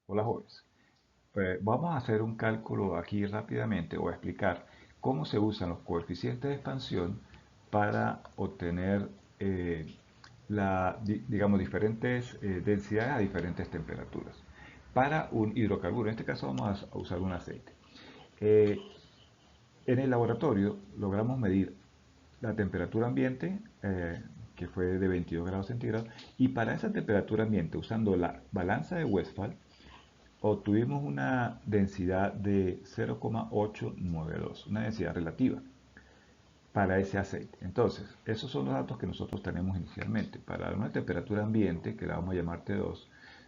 Hola jóvenes. Pues vamos a hacer un cálculo aquí rápidamente o a explicar cómo se usan los coeficientes de expansión para obtener, digamos, diferentes densidades a diferentes temperaturas. Para un hidrocarburo, en este caso vamos a usar un aceite. Eh, en el laboratorio logramos medir la temperatura ambiente, que fue de 22 grados centígrados, y para esa temperatura ambiente, usando la balanza de Westphal, obtuvimos una densidad de 0,892, una densidad relativa para ese aceite. Entonces, esos son los datos que nosotros tenemos inicialmente. Para una temperatura ambiente, que la vamos a llamar T2,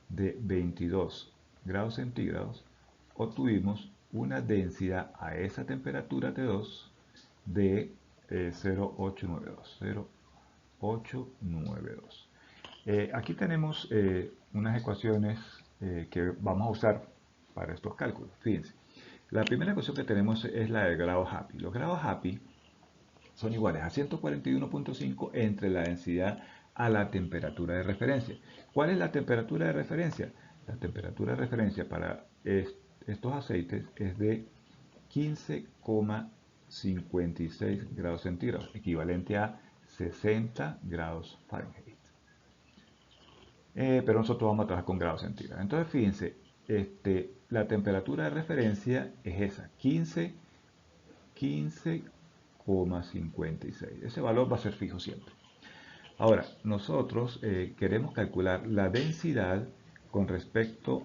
de 22 grados centígrados, obtuvimos una densidad a esa temperatura T2 de 0,892. 0,892. Aquí tenemos unas ecuaciones que vamos a usar para estos cálculos. Fíjense, la primera ecuación que tenemos es la de grados Happy. Los grados Happy son iguales a 141.5 entre la densidad a la temperatura de referencia. ¿Cuál es la temperatura de referencia? La temperatura de referencia para estos aceites es de 15,56 grados centígrados, equivalente a 60 grados Fahrenheit. Pero nosotros vamos a trabajar con grados centígrados. Entonces, fíjense, la temperatura de referencia es esa, 15,56. Ese valor va a ser fijo siempre. Ahora, nosotros queremos calcular la densidad con respecto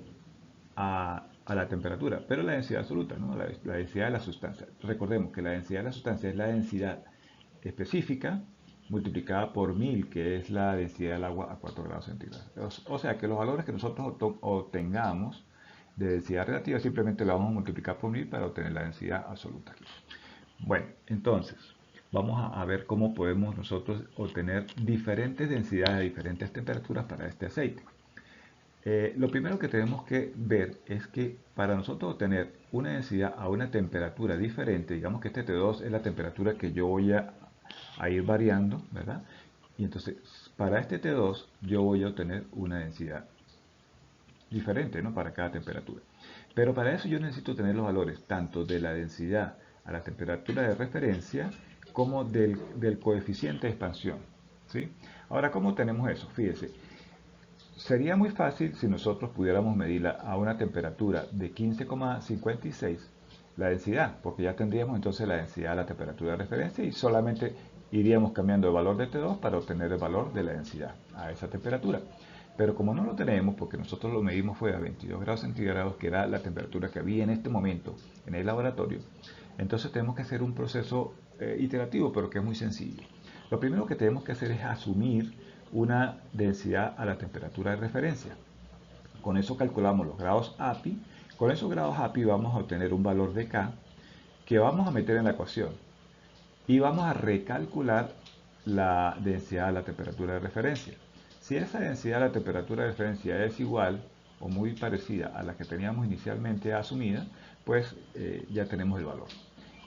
a la temperatura, pero la densidad absoluta, ¿no? La densidad de la sustancia. Recordemos que la densidad de la sustancia es la densidad específica multiplicada por 1000, que es la densidad del agua a 4 grados centígrados. O sea que los valores que nosotros obtengamos de densidad relativa simplemente la vamos a multiplicar por 1000 para obtener la densidad absoluta aquí. Bueno, entonces vamos a ver cómo podemos nosotros obtener diferentes densidades a diferentes temperaturas para este aceite. Lo primero que tenemos que ver es que para nosotros obtener una densidad a una temperatura diferente, digamos que este T2 es la temperatura que yo voy a ir variando, ¿verdad? Y entonces, para este T2 yo voy a obtener una densidad diferente, ¿no? Para cada temperatura. Pero para eso yo necesito tener los valores tanto de la densidad a la temperatura de referencia como del coeficiente de expansión, ¿sí? Ahora, ¿cómo tenemos eso? Fíjese, sería muy fácil si nosotros pudiéramos medirla a una temperatura de 15,56 la densidad, porque ya tendríamos entonces la densidad a la temperatura de referencia y solamente iríamos cambiando el valor de T2 para obtener el valor de la densidad a esa temperatura. Pero como no lo tenemos, porque nosotros lo medimos fue a 22 grados centígrados, que era la temperatura que había en este momento en el laboratorio, entonces tenemos que hacer un proceso iterativo, pero que es muy sencillo. Lo primero que tenemos que hacer es asumir una densidad a la temperatura de referencia. Con eso calculamos los grados API. Con esos grados API vamos a obtener un valor de K que vamos a meter en la ecuación. Y vamos a recalcular la densidad a la temperatura de referencia. Si esa densidad a la temperatura de referencia es igual o muy parecida a la que teníamos inicialmente asumida, pues ya tenemos el valor.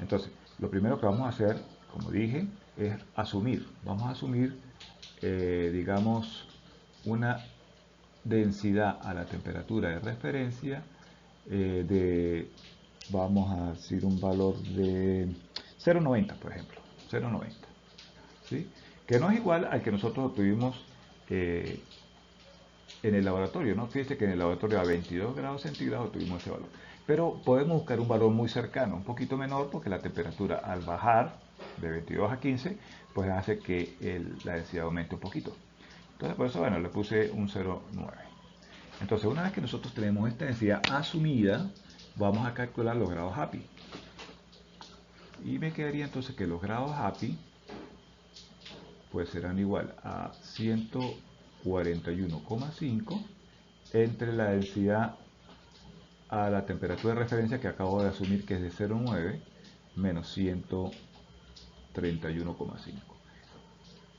Entonces, lo primero que vamos a hacer, como dije, es asumir. Vamos a asumir, digamos, una densidad a la temperatura de referencia vamos a decir, un valor de 0,90, por ejemplo. 0,90. ¿Sí? Que no es igual al que nosotros obtuvimos eh, en el laboratorio, ¿no? Fíjense que en el laboratorio a 22 grados centígrados obtuvimos ese valor. Pero podemos buscar un valor muy cercano, un poquito menor, porque la temperatura al bajar de 22 a 15, pues hace que la densidad aumente un poquito. Entonces, por eso, bueno, le puse un 0,9. Entonces, una vez que nosotros tenemos esta densidad asumida, vamos a calcular los grados Happy. Y me quedaría entonces que los grados Happy pues serán igual a 141,5 entre la densidad a la temperatura de referencia que acabo de asumir que es de 0,9 menos 131,5.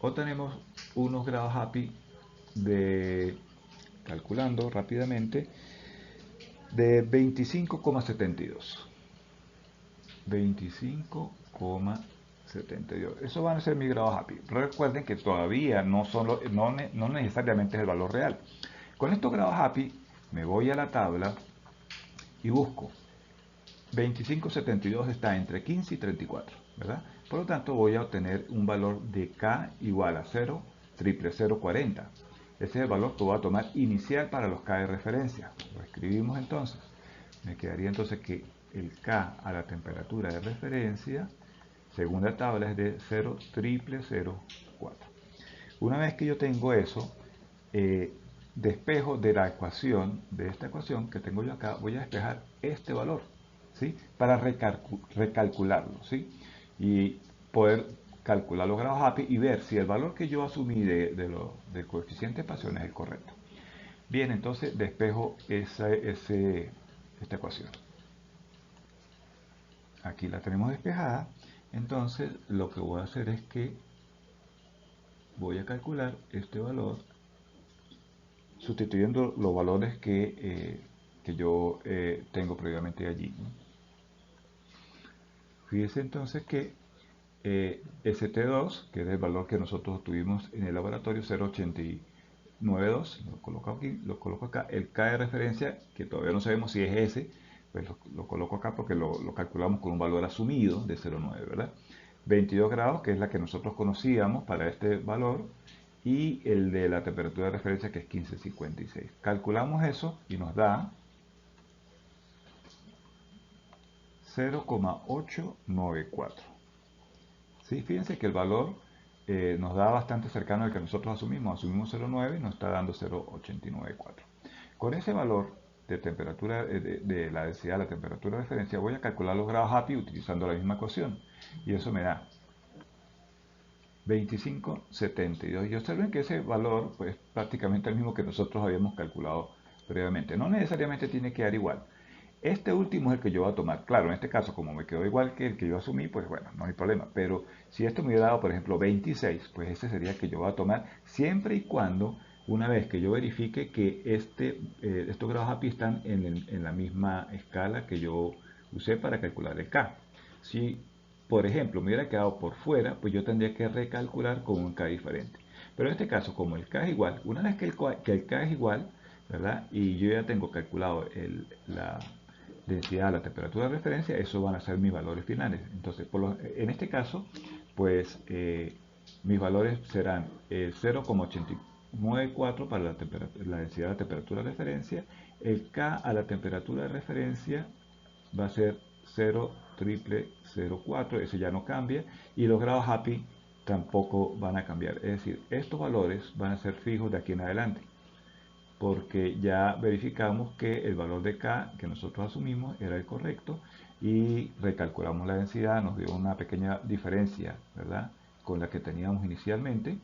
Obtenemos unos grados Happy de, calculando rápidamente, de 25,72. 25,72. Eso van a ser mis grados Happy. Recuerden que todavía no necesariamente es el valor real. Con estos grados Happy me voy a la tabla y busco 2572 está entre 15 y 34, ¿verdad? Por lo tanto voy a obtener un valor de K igual a 0,00040. Ese es el valor que voy a tomar inicial para los K de referencia. Lo escribimos entonces. Me quedaría entonces que el K a la temperatura de referencia, según la tabla, es de 0,004. Una vez que yo tengo eso, despejo de la ecuación, de esta ecuación que tengo yo acá, voy a despejar este valor, ¿sí? Para recalcularlo, ¿sí? Y poder calcular los grados API y ver si el valor que yo asumí del coeficiente de expansión es el correcto. Bien, entonces despejo esta ecuación. Aquí la tenemos despejada. Entonces lo que voy a hacer es que voy a calcular este valor sustituyendo los valores que yo tengo previamente allí, ¿no? Fíjese entonces que ST2, que es el valor que nosotros tuvimos en el laboratorio, 0,892, lo coloco acá. El K de referencia, que todavía no sabemos si es ese, pues lo coloco acá porque lo calculamos con un valor asumido de 0,9, ¿verdad? 22 grados, que es la que nosotros conocíamos para este valor, y el de la temperatura de referencia, que es 1556. Calculamos eso y nos da 0,894. ¿Sí? Fíjense que el valor nos da bastante cercano al que nosotros asumimos. Asumimos 0,9 y nos está dando 0,894. Con ese valor de temperatura, de la densidad de la temperatura de referencia, voy a calcular los grados API utilizando la misma ecuación. Y eso me da 2572. Y observen que ese valor pues prácticamente el mismo que nosotros habíamos calculado previamente. No necesariamente tiene que dar igual. Este último es el que yo voy a tomar. Claro, en este caso, como me quedó igual que el que yo asumí, pues bueno, no hay problema. Pero si esto me hubiera dado, por ejemplo, 26, pues ese sería el que yo voy a tomar siempre y cuando, una vez que yo verifique que estos grados API están en la misma escala que yo usé para calcular el K. Si, por ejemplo, me hubiera quedado por fuera, pues yo tendría que recalcular con un K diferente. Pero en este caso, como el K es igual, una vez que el K es igual, ¿verdad? Y yo ya tengo calculado la densidad, la temperatura de referencia, eso van a ser mis valores finales. Entonces, en este caso, pues mis valores serán 0,894 para la densidad de la temperatura de referencia. El K a la temperatura de referencia va a ser 0,004, ese ya no cambia, y los grados API tampoco van a cambiar. Es decir, estos valores van a ser fijos de aquí en adelante, porque ya verificamos que el valor de K que nosotros asumimos era el correcto y recalculamos la densidad, nos dio una pequeña diferencia, ¿verdad?, con la que teníamos inicialmente,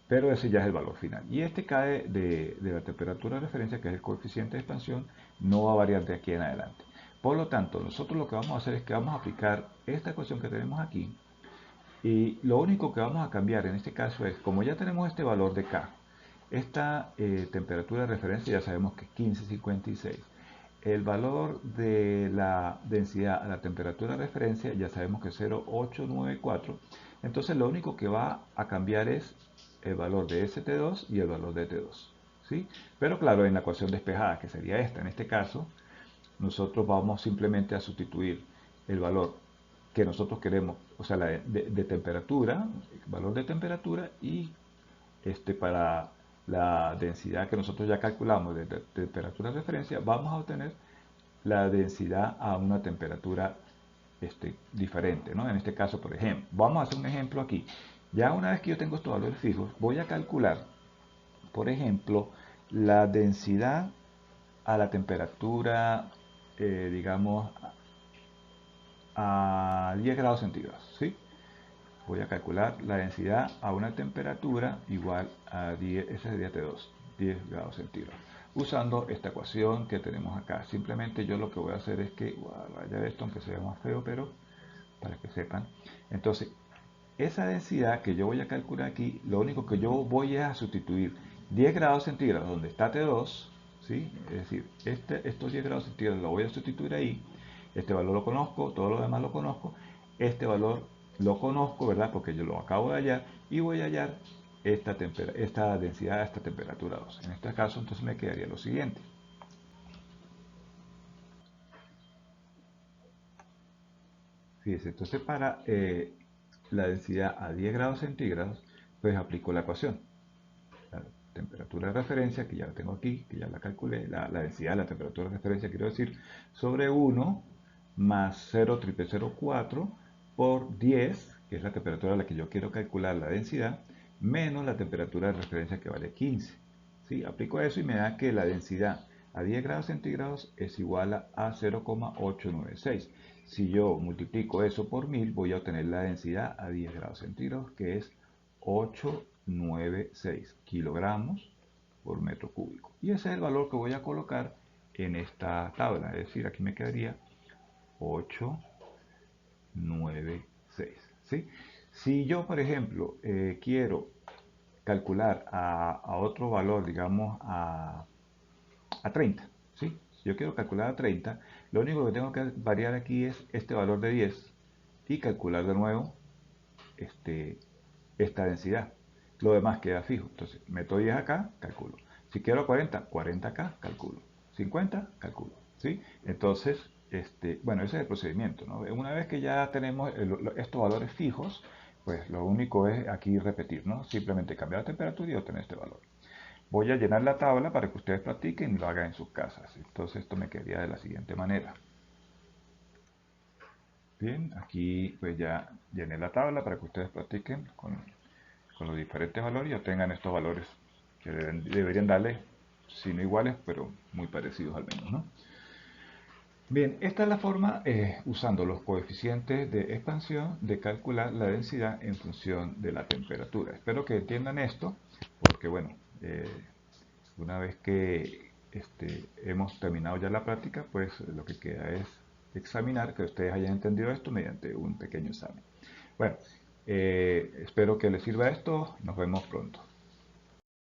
pero ese ya es el valor final. Y este K de la temperatura de referencia, que es el coeficiente de expansión, no va a variar de aquí en adelante. Por lo tanto, nosotros lo que vamos a hacer es que vamos a aplicar esta ecuación que tenemos aquí, y lo único que vamos a cambiar en este caso es, como ya tenemos este valor de K, esta temperatura de referencia ya sabemos que es 1556. El valor de la densidad a la temperatura de referencia ya sabemos que es 0,894. Entonces lo único que va a cambiar es el valor de ST2 y el valor de T2, ¿sí? Pero claro, en la ecuación despejada, que sería esta, en este caso, nosotros vamos simplemente a sustituir el valor que nosotros queremos, o sea, de temperatura, valor de temperatura, y para la densidad que nosotros ya calculamos de temperatura de referencia, vamos a obtener la densidad a una temperatura diferente, ¿no? En este caso, por ejemplo, vamos a hacer un ejemplo aquí. Ya una vez que yo tengo estos valores fijos, voy a calcular, por ejemplo, la densidad a la temperatura, digamos, a 10 grados centígrados, ¿sí? Voy a calcular la densidad a una temperatura igual a 10, ese sería T2, 10 grados centígrados, usando esta ecuación que tenemos acá. Simplemente yo lo que voy a hacer es que, voy a rayar esto aunque sea más feo, pero para que sepan. Entonces, esa densidad que yo voy a calcular aquí, lo único que yo voy a sustituir 10 grados centígrados donde está T2, ¿sí? Es decir, estos 10 grados centígrados lo voy a sustituir ahí. Este valor lo conozco, todo lo demás lo conozco. Este valor lo conozco, ¿verdad? Porque yo lo acabo de hallar y voy a hallar esta densidad a esta temperatura 2. En este caso, entonces me quedaría lo siguiente. Fíjese, entonces para la densidad a 10 grados centígrados, pues aplico la ecuación. La temperatura de referencia, que ya la tengo aquí, que ya la calculé, la densidad de la temperatura de referencia, quiero decir, sobre 1 más 0,0004 por 10, que es la temperatura a la que yo quiero calcular la densidad, menos la temperatura de referencia que vale 15. ¿Sí? Aplico eso y me da que la densidad a 10 grados centígrados es igual a 0,896. Si yo multiplico eso por 1000, voy a obtener la densidad a 10 grados centígrados, que es 896 kilogramos por metro cúbico. Y ese es el valor que voy a colocar en esta tabla. Es decir, aquí me quedaría 896. ¿Sí? Si yo, por ejemplo, quiero calcular a otro valor, digamos a 30, ¿sí? Si yo quiero calcular a 30, lo único que tengo que variar aquí es este valor de 10 y calcular de nuevo esta densidad. Lo demás queda fijo. Entonces, meto 10 acá, calculo. Si quiero 40, 40 acá, calculo. 50, calculo. ¿Sí? Entonces, bueno, ese es el procedimiento, ¿no? Una vez que ya tenemos estos valores fijos, pues lo único es aquí repetir, ¿no? Simplemente cambiar la temperatura y obtener este valor. Voy a llenar la tabla para que ustedes practiquen y lo hagan en sus casas. Entonces esto me quedaría de la siguiente manera. Bien, aquí pues ya llené la tabla para que ustedes practiquen con los diferentes valores y obtengan estos valores que deberían darle, si no iguales, pero muy parecidos al menos, ¿no? Bien, esta es la forma, usando los coeficientes de expansión, de calcular la densidad en función de la temperatura. Espero que entiendan esto, porque bueno, una vez que hemos terminado ya la práctica, pues lo que queda es examinar que ustedes hayan entendido esto mediante un pequeño examen. Bueno, espero que les sirva esto. Nos vemos pronto.